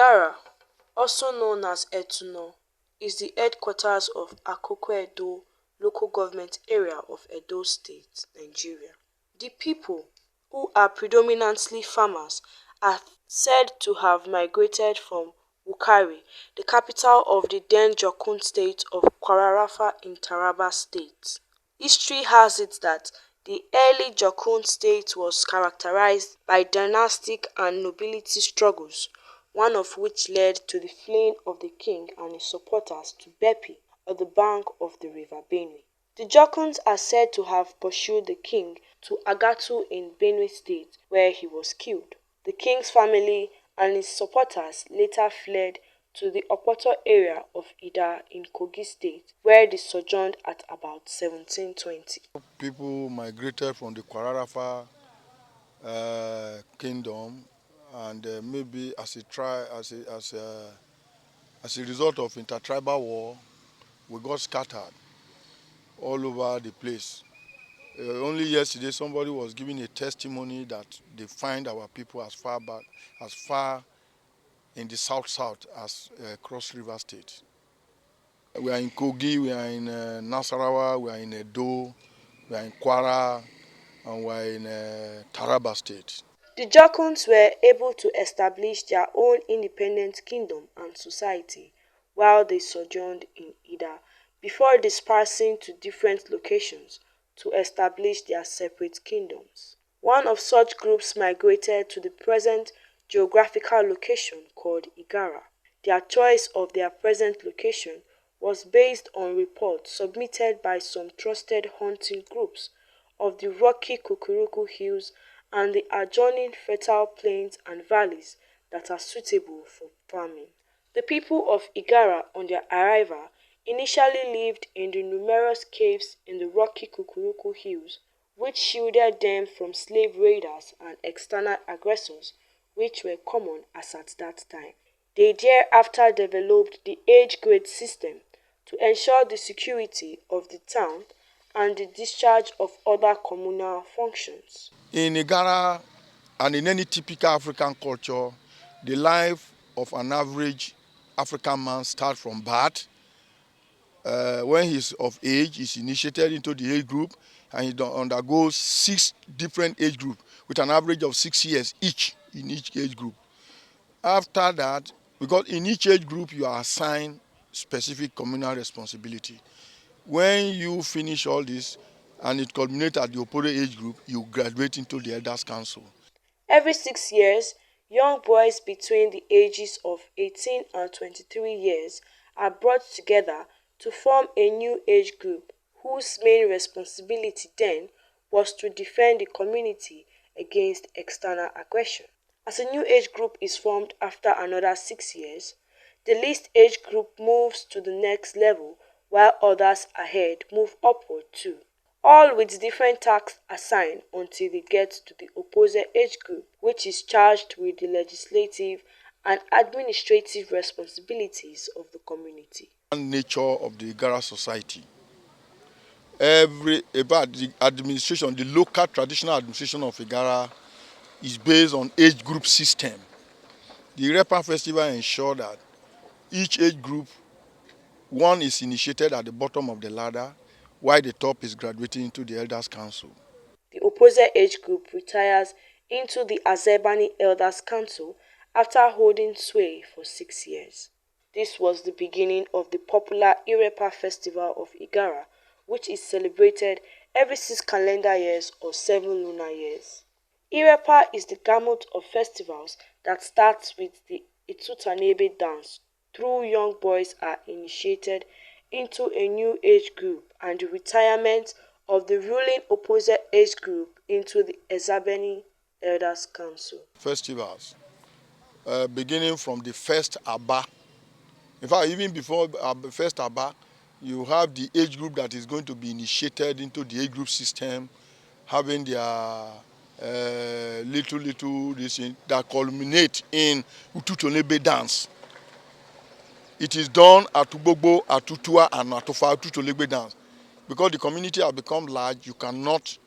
Igarra, also known as Etuno, is the headquarters of Akoko Edo local government area of Edo State, Nigeria. The people, who are predominantly farmers, are said to have migrated from Wukari, the capital of the then Jokun state of Kwararafa in Taraba State. History has it that the early Jokun state was characterized by dynastic and nobility struggles, one of which led to the fleeing of the king and his supporters to Bepi, on the bank of the river Benue. The Jokuns are said to have pursued the king to Agatu in Benue State, where he was killed. The king's family and his supporters later fled to the Opoto area of Ida in Kogi State, where they sojourned at about 1720. People migrated from the Kwararafa kingdom, and maybe as a result of intertribal war, we got scattered all over the place. Only yesterday, somebody was giving a testimony that they find our people as far in the south as Cross River State. We are in Kogi, we are in Nasarawa, we are in Edo, we are in Kwara, and we are in Taraba State. The Jokuns were able to establish their own independent kingdom and society while they sojourned in Ida, before dispersing to different locations to establish their separate kingdoms. One of such groups migrated to the present geographical location called Igarra. Their choice of their present location was based on reports submitted by some trusted hunting groups of the rocky Kukuruku Hills and the adjoining fertile plains and valleys that are suitable for farming. The people of Igarra, on their arrival, initially lived in the numerous caves in the rocky Kukuruku Hills, which shielded them from slave raiders and external aggressors, which were common as at that time. They thereafter developed the age grade system to ensure the security of the town and the discharge of other communal functions. In Igarra and in any typical African culture, the life of an average African man starts from birth. When he's of age, he's initiated into the age group, and he undergoes 6 different age groups with an average of 6 years each in each age group. After that, because in each age group you are assigned specific communal responsibility. When you finish all this and it culminates at the Opore age group, you graduate into the Elders Council. Every 6 years, young boys between the ages of 18 and 23 years are brought together to form a new age group whose main responsibility then was to defend the community against external aggression. As a new age group is formed after another 6 years, the least age group moves to the next level while others ahead move upward too, all with different tasks assigned until they get to the opposite age group, which is charged with the legislative and administrative responsibilities of the community. Nature of the Igarra society. About the administration, the local traditional administration of Igarra is based on age group system. The Repa festival ensures that each age group, one is initiated at the bottom of the ladder, while the top is graduating into the Elders Council. The opposite age group retires into the Azebani Elders Council after holding sway for 6 years. This was the beginning of the popular Irepa festival of Igarra, which is celebrated every 6 calendar years or 7 lunar years. Irepa is the gamut of festivals that starts with the Itutanebe dance through young boys are initiated into a new age group and the retirement of the ruling opposite age group into the Ezabeni Elders Council. Festivals, beginning from the first Abba. In fact, even before the first Abba, you have the age group that is going to be initiated into the age group system, having their little this thing that culminate in Ututonebe dance. It is done at Ubogbo, at Tutua, and at Tofa Ututolebe dance. Because the community has become large, you cannot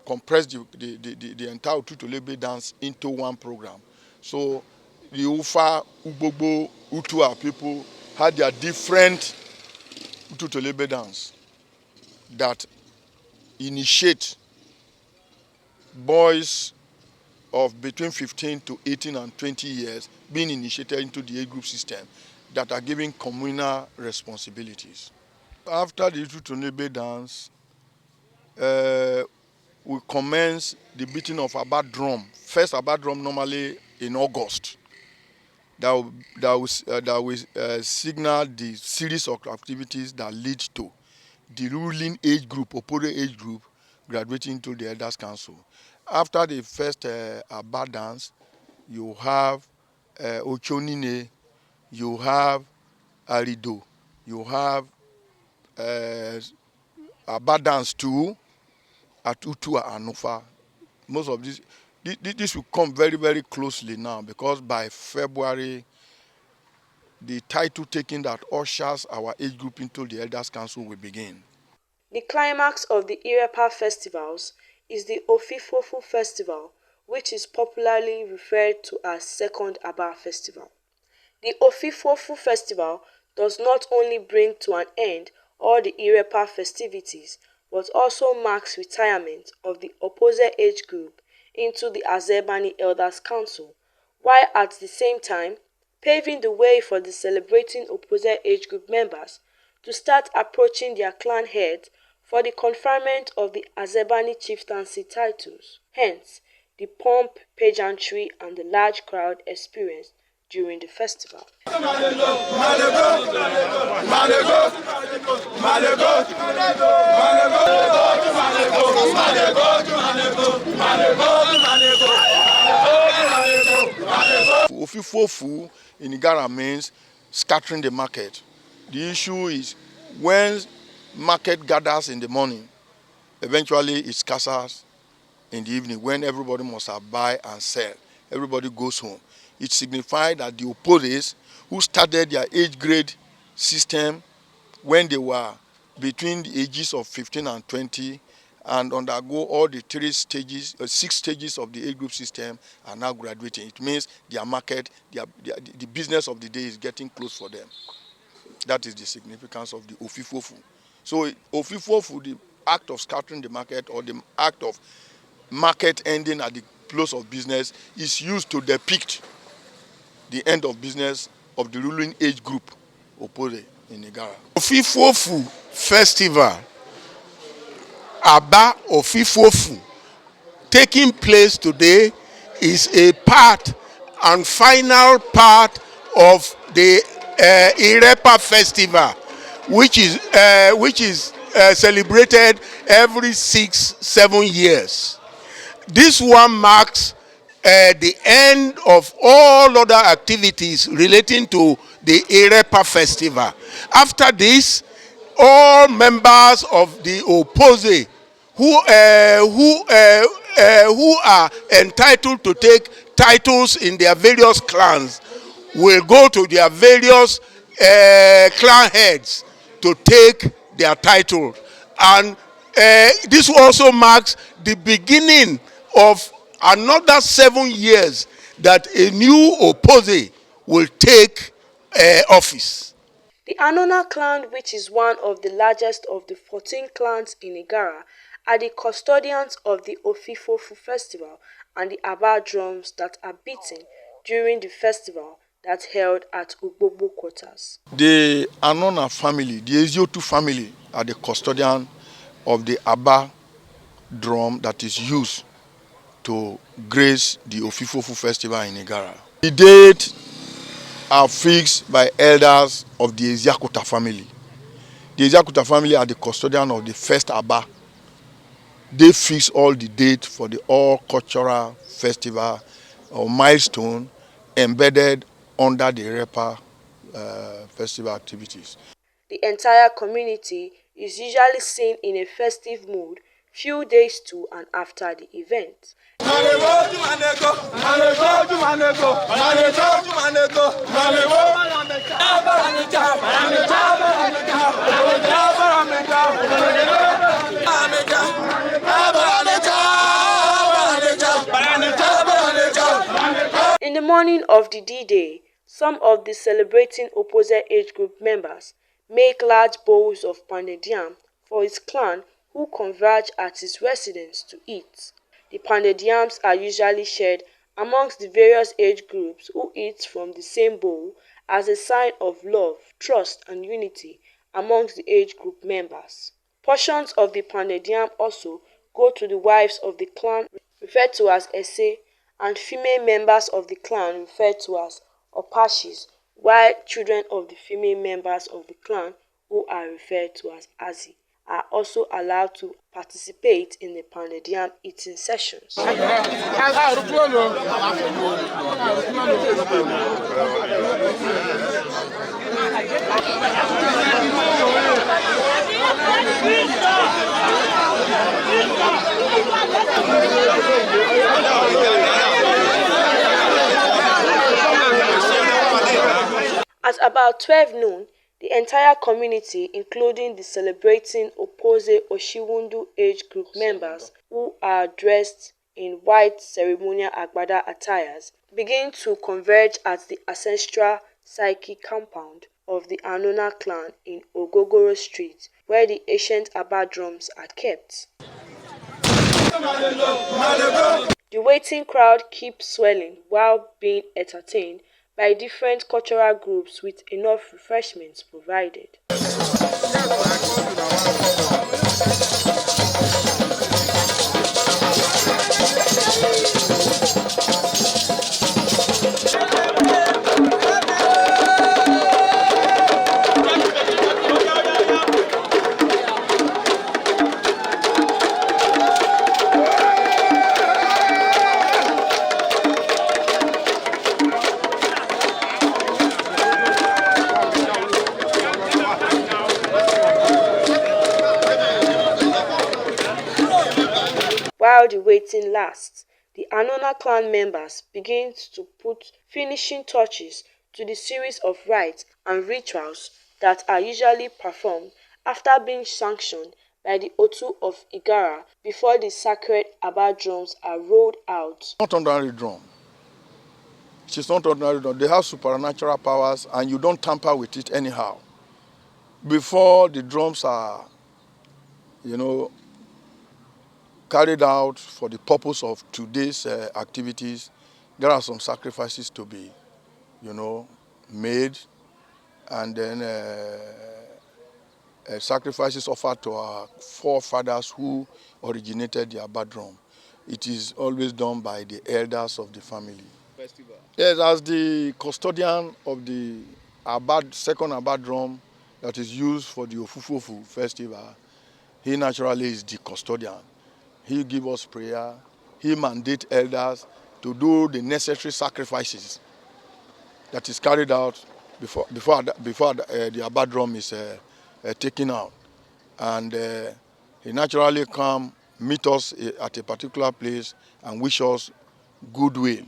compress the entire Ututolebe dance into one program. So the Ufa, Ubogbo, Utua people had their different Ututolebe dance that initiate boys of between 15 to 18 and 20 years being initiated into the age group system that are given communal responsibilities. After the Ututolebe dance, we commence the beating of Abba drum. First Abba drum normally in August. That will signal the series of activities that lead to the ruling age group, Opore age group, graduating into the Elders Council. After the first Abba dance, you have Ochonine, you have Arido, you have Abba dance too at Utua and Nufa. Most of this will come very, very closely now because by February, the title taking that ushers our age group into the Elders Council will begin. The climax of the Irepa festivals is the Ofifofu festival, which is popularly referred to as Second Aba festival. The Ofifofu festival does not only bring to an end all the Irepa festivities but also marks retirement of the opposite age group into the Azebani Elders Council, while at the same time paving the way for the celebrating opposite age group members to start approaching their clan heads for the conferment of the Azebani chieftaincy titles. Hence, the pomp, pageantry, and the large crowd experienced during the festival. Ofifofu in Igarra means scattering the market. The issue is when market gathers in the morning, eventually it scatters in the evening when everybody must buy and sell. Everybody goes home. It signifies that the opponents who started their age grade system when they were between the ages of 15 and 20 and undergo all the 6 stages of the age group system are now graduating. It means their market, the business of the day is getting close for them. That is the significance of the Ofifofu. So Ofifofu, the act of scattering the market or the act of market ending at the close of business, is used to depict the end of business of the ruling age group, Opore in Igarra. Ofifofu festival, Aba Ofifofu, taking place today is a part and final part of the Irepa festival, which is celebrated every 6-7 years. This one marks the end of all other activities relating to the Irepa festival. After this, all members of the Opose who are entitled to take titles in their various clans will go to their various clan heads to take their title. And this also marks the beginning of another 7 years that a new Opose will take office. The Anona clan, which is one of the largest of the 14 clans in Igarra, are the custodians of the Ofifofu festival and the Aba drums that are beaten during the festival that held at Ugbogbo quarters. The Anona family, the Eziotu family, are the custodian of the Aba drum that is used to grace the Ofifofu festival in Igarra. The date are fixed by elders of the Eziakuta family. The Eziakuta family are the custodian of the first Aba. They fix all the dates for the all cultural festival or milestone embedded under the Irepa festival activities. The entire community is usually seen in a festive mood few days to and after the event. In the morning of the D-Day, some of the celebrating opposite age group members make large bowls of pounded yam for his clan who converge at his residence to eat. The pounded yams are usually shared amongst the various age groups who eat from the same bowl as a sign of love, trust and unity amongst the age group members. Portions of the pounded yam also go to the wives of the clan referred to as Ese and female members of the clan referred to as Opashis, while children of the female members of the clan, who are referred to as Azi, are also allowed to participate in the pounded yam eating sessions. At about 12 noon, the entire community, including the celebrating Opoze Oshiwundu age group members who are dressed in white ceremonial Agbada attires, begin to converge at the ancestral Saiki compound of the Anona clan in Ogogoro Street, where the ancient Aba drums are kept. The waiting crowd keeps swelling while being entertained by different cultural groups with enough refreshments provided. While the waiting lasts, the Anona clan members begin to put finishing touches to the series of rites and rituals that are usually performed after being sanctioned by the Otu of Igarra before the sacred Aba drums are rolled out. Not ordinary drum. It is not ordinary drum. They have supernatural powers and you don't tamper with it anyhow. Before the drums are, carried out for the purpose of today's activities, there are some sacrifices to be, made, and then sacrifices offered to our forefathers who originated the Abba drum. It is always done by the elders of the family. Festival. Yes, as the custodian of the second Abba drum that is used for the Ofifofu festival, he naturally is the custodian. He gives us prayer. He mandates elders to do the necessary sacrifices that is carried out before the Abba drum is taken out. And he naturally come meet us at a particular place and wish us goodwill,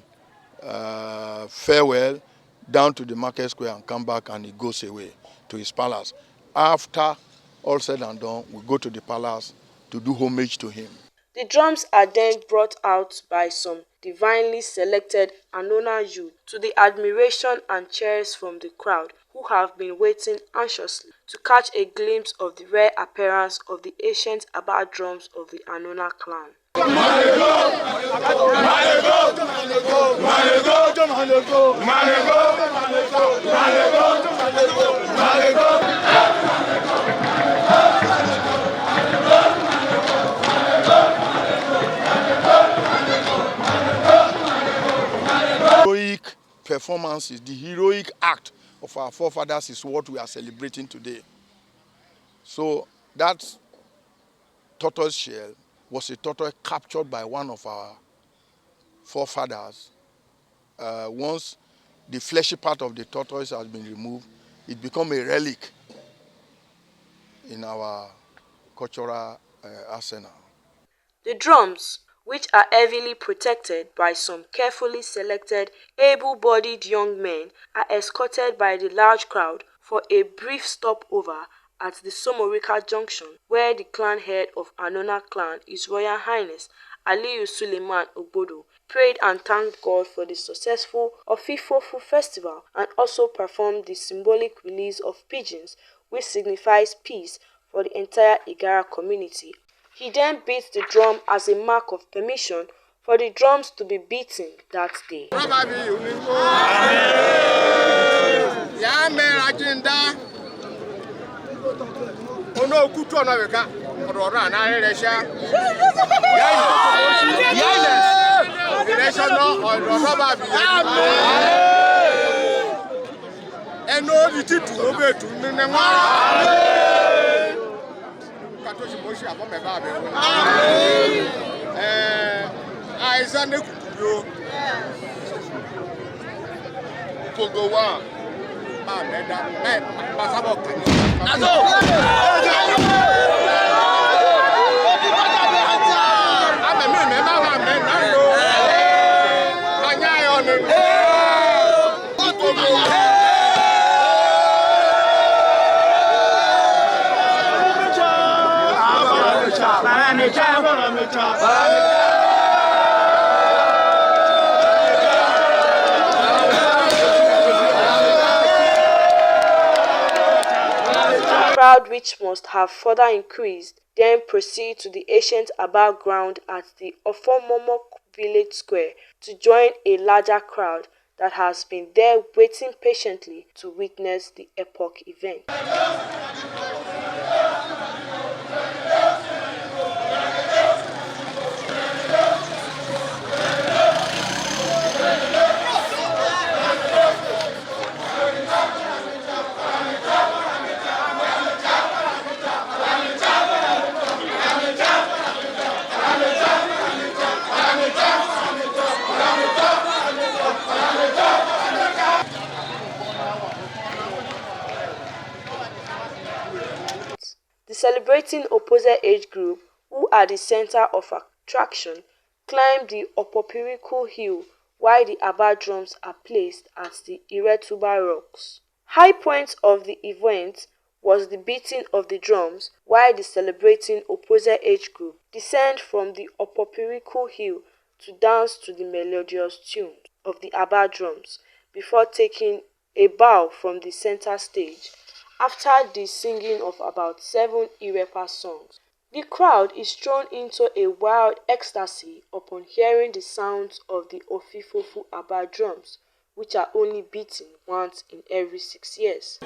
farewell, down to the market square and come back, and he goes away to his palace. After all said and done, we go to the palace to do homage to him. The drums are then brought out by some divinely selected Anona youth to the admiration and cheers from the crowd, who have been waiting anxiously to catch a glimpse of the rare appearance of the ancient Aba drums of the Anona clan. Heroic performances, the heroic act of our forefathers is what we are celebrating today. So that tortoise shell was a tortoise captured by one of our forefathers. Once the fleshy part of the tortoise has been removed, it becomes a relic in our cultural arsenal. The drums, which are heavily protected by some carefully selected, able-bodied young men, are escorted by the large crowd for a brief stopover at the Somorika Junction, where the clan head of Anona clan, His Royal Highness Aliyu Suleiman Ogbodo, prayed and thanked God for the successful Ofifofu festival and also performed the symbolic release of pigeons, which signifies peace for the entire Igarra community. He then beat the drum as a mark of permission for the drums to be beaten that day. The crowd, which must have further increased, then proceed to the ancient Aba ground at the Ofomomo village square to join a larger crowd that has been there waiting patiently to witness the epoch event. The celebrating opposite age group, who are the center of attraction, climb the Opopiriku hill while the Aba drums are placed at the Iretuba rocks. High point of the event was the beating of the drums while the celebrating opposite age group descend from the Opopiriku hill to dance to the melodious tunes of the Aba drums before taking a bow from the center stage. After the singing of about 7 Irepa songs, the crowd is thrown into a wild ecstasy upon hearing the sounds of the Ofifofu Aba drums, which are only beaten once in every 6 years.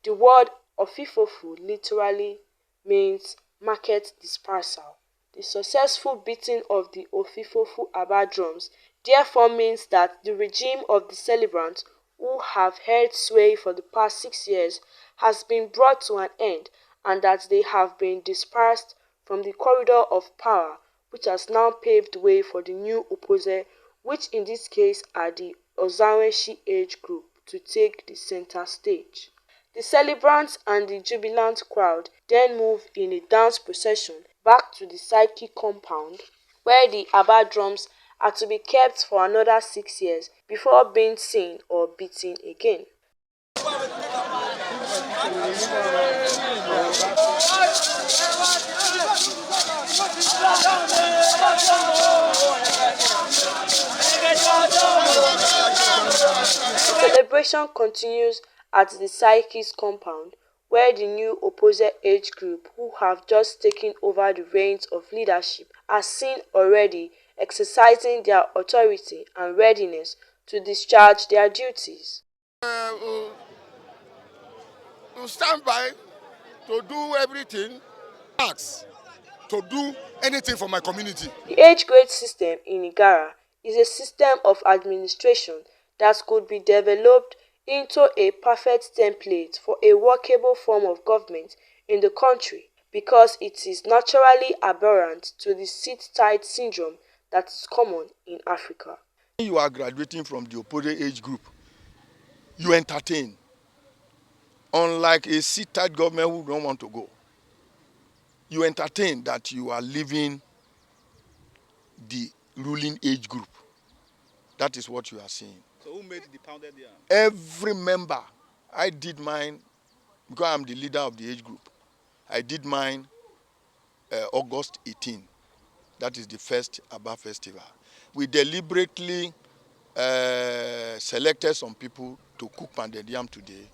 The word Ofifofu literally means market dispersal. The successful beating of the Ofifofu Aba drums therefore means that the regime of the celebrants, who have held sway for the past 6 years, has been brought to an end and that they have been dispersed from the corridor of power, which has now paved way for the new opposite, which in this case are the Ozairue age group, to take the center stage. The celebrants and the jubilant crowd then move in a dance procession back to the Psyche compound, where the Aba drums are to be kept for another 6 years before being seen or beaten again. The celebration continues at the Psyche's compound, where the new opposite age group, who have just taken over the reins of leadership, are seen already exercising their authority and readiness to discharge their duties. will stand by to do everything. Ask to do anything for my community. The age grade system in Igarra is a system of administration that could be developed into a perfect template for a workable form of government in the country because it is naturally aberrant to the sit-tight syndrome that is common in Africa. When you are graduating from the opposite age group, you entertain. Unlike a sit-tight government who don't want to go, you entertain that you are leaving the ruling age group. That is what you are seeing. So who made the pounded yam? Every member, I did mine because I'm the leader of the age group. I did mine August 18. That is the first Aba festival. We deliberately selected some people to cook pounded yam today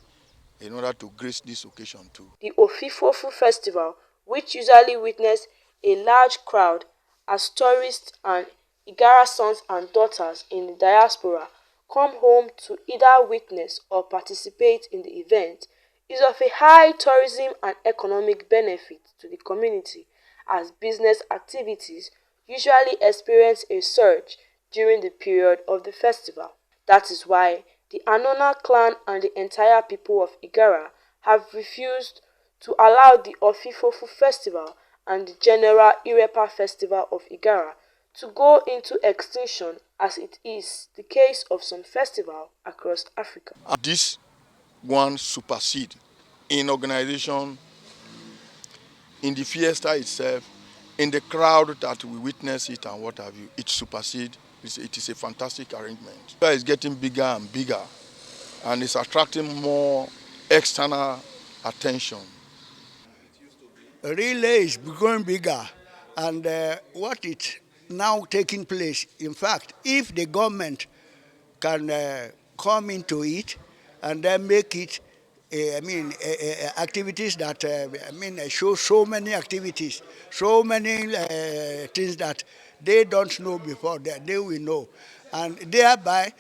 in order to grace this occasion too. The Ofifofu festival, which usually witness a large crowd as tourists and Igarra sons and daughters in the diaspora come home to either witness or participate in the event, is of a high tourism and economic benefit to the community as business activities usually experience a surge during the period of the festival. That is why the Anona clan and the entire people of Igarra have refused to allow the Ofifofu festival and the general Irepa festival of Igarra to go into extinction as it is the case of some festivals across Africa. This one supersede in organization, in the fiesta itself, in the crowd that we witness it and what have you, it supersedes. It is a fantastic arrangement. It's getting bigger and bigger, and it's attracting more external attention. Relay is becoming bigger, and what is now taking place, in fact, if the government can come into it and then make it, activities that, show so many activities, so many things that they don't know before, that they will know. And thereby,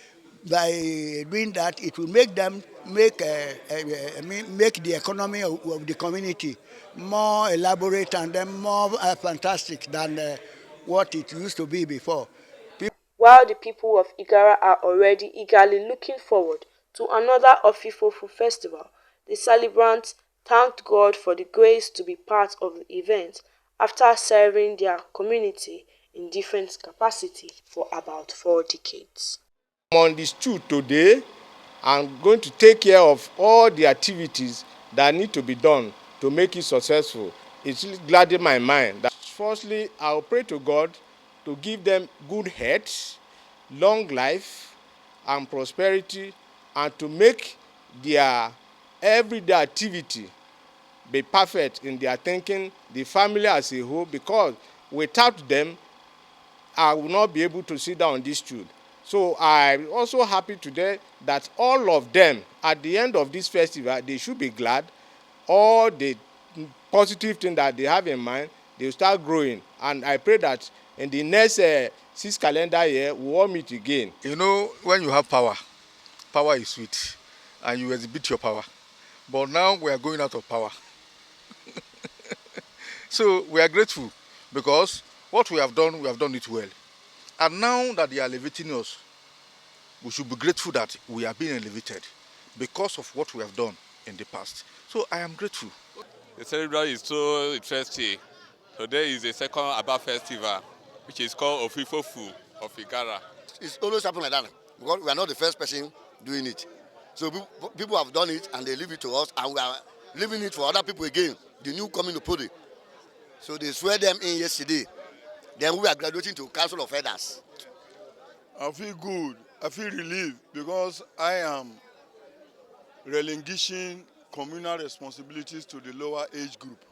by doing that, it will make them make the economy of the community more elaborate and then more fantastic than what it used to be before. While the people of Igarra are already eagerly looking forward to another Ofifofu festival, the celebrants thanked God for the grace to be part of the event after serving their community in different capacities for about 4 decades. I'm on the stool today. I'm going to take care of all the activities that need to be done to make it successful. It's really gladdening my mind. Firstly, I'll pray to God to give them good health, long life, and prosperity, and to make their everyday activity be perfect in their thinking, the family as a whole, because without them, I will not be able to sit down on this stool. So I'm also happy today that all of them, at the end of this festival, they should be glad. All the positive thing that they have in mind, they will start growing. And I pray that in the next 6 calendar year, we all meet again. You know, when you have power, power is sweet, and you exhibit your power. But now we are going out of power. So we are grateful because what we have done it well. And now that they are elevating us, we should be grateful that we are being elevated because of what we have done in the past. So I am grateful. The celebration is so interesting. Today is the second Aba festival, which is called Ofifofu of Igarra. It's always happened like that because we are not the first person doing it. So people have done it and they leave it to us, and we are leaving it for other people again, the new coming to put it. So they swear them in yesterday. Then we are graduating to Council of Elders. I feel good. I feel relieved because I am relinquishing communal responsibilities to the lower age group.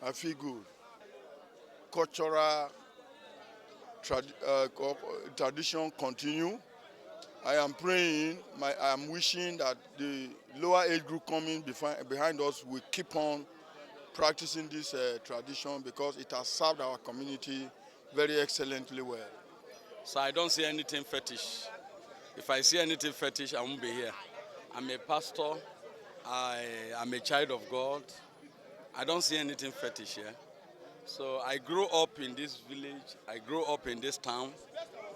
I feel good. Cultural tradition continue. I am praying, I am wishing that the lower age group coming behind us will keep on practicing this tradition because it has served our community very excellently well. So I don't see anything fetish. If I see anything fetish, I won't be here. I'm a pastor. I am a child of God. I don't see anything fetish here. So I grew up in this village. I grew up in this town.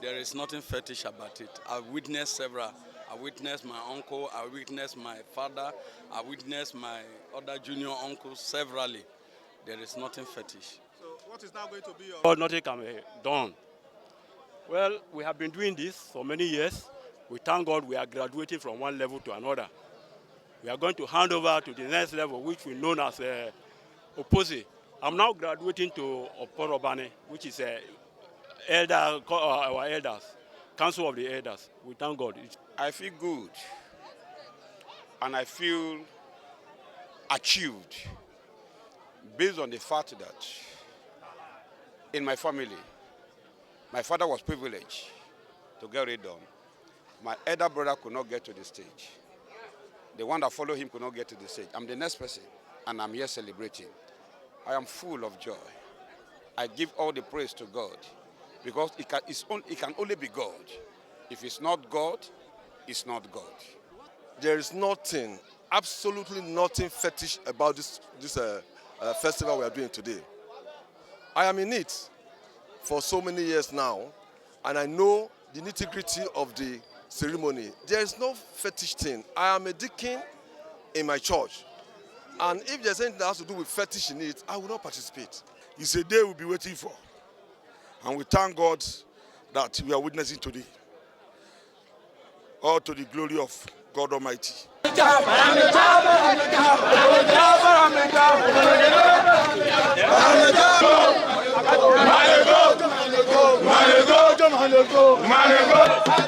There is nothing fetish about it. I've witnessed several. I witnessed my uncle. I witnessed my father. I witnessed my other junior uncles severally. There is nothing fetish. So what is now going to be your... Oh, nothing can be done. Well, we have been doing this for many years. We thank God we are graduating from one level to another. We are going to hand over to the next level, which we know as opposite. I'm now graduating to Oporobane, which is our elders, Council of the Elders. We thank God. I feel good and I feel achieved based on the fact that in my family, my father was privileged to get it done. My elder brother could not get to the stage. The one that followed him could not get to the stage. I'm the next person, and I'm here celebrating. I am full of joy. I give all the praise to God, because it can only be God. If it's not God, it's not God. There is nothing, absolutely nothing fetish about this festival we are doing today. I am in it for so many years now, and I know the nitty-gritty of the ceremony. There is no fetish thing. I am a deacon in my church, and if there's anything that has to do with fetish in it, I will not participate. It's a day we'll be waiting for, and we thank God that we are witnessing today. All to the glory of God Almighty. Go!